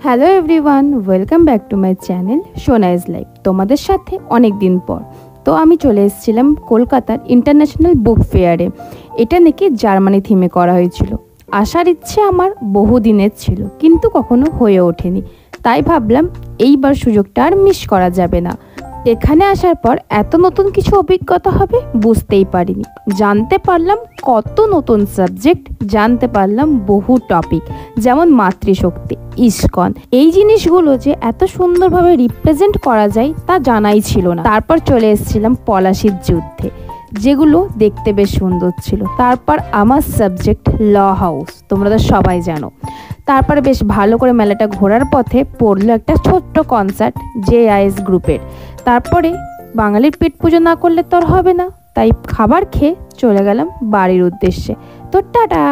Hello everyone, welcome back to my channel সোনা is life. তোমাদের সাথে অনেক দিন পর তো আমি চলে এসেছিলাম কলকাতার ইন্টারন্যাশনাল বুক ফেয়ারে। এটা নাকি জার্মানি থিমে করা হয়েছিল। আসার ইচ্ছে আমার বহুদিনের ছিল, কিন্তু কখনো হয়ে ওঠেনি। তাই ভাবলাম এইবার সুযোগটা আর মিস করা যাবে না। এখানে আসার পর এত নতুন কিছু অভিজ্ঞতা হবে বুঝতেই পারিনি। জানতে পারলাম কত নতুন সাবজেক্ট, জানতে পারলাম বহু টপিক, যেমন মাতৃশক্তি, ইস্কন। এই জিনিসগুলো যে এত সুন্দরভাবে রিপ্রেজেন্ট করা যায় তা জানাই ছিল না। তারপর চলে এসেছিলাম পলাশির যুদ্ধে, যেগুলো দেখতে বেশ সুন্দর ছিল। তারপর আমার সাবজেক্ট ল হাউস, তোমরা তো সবাই জানো। তারপরে বেশ ভালো করে মেলাটা ঘোরার পথে পড়লো একটা ছোট্ট কনসার্ট JIS গ্রুপের। তারপরে বাঙালির পেট পুজো না করলে তো আর হবে না, তাই খাবার খেয়ে চলে গেলাম বাড়ির উদ্দেশ্যে। তো টাটা।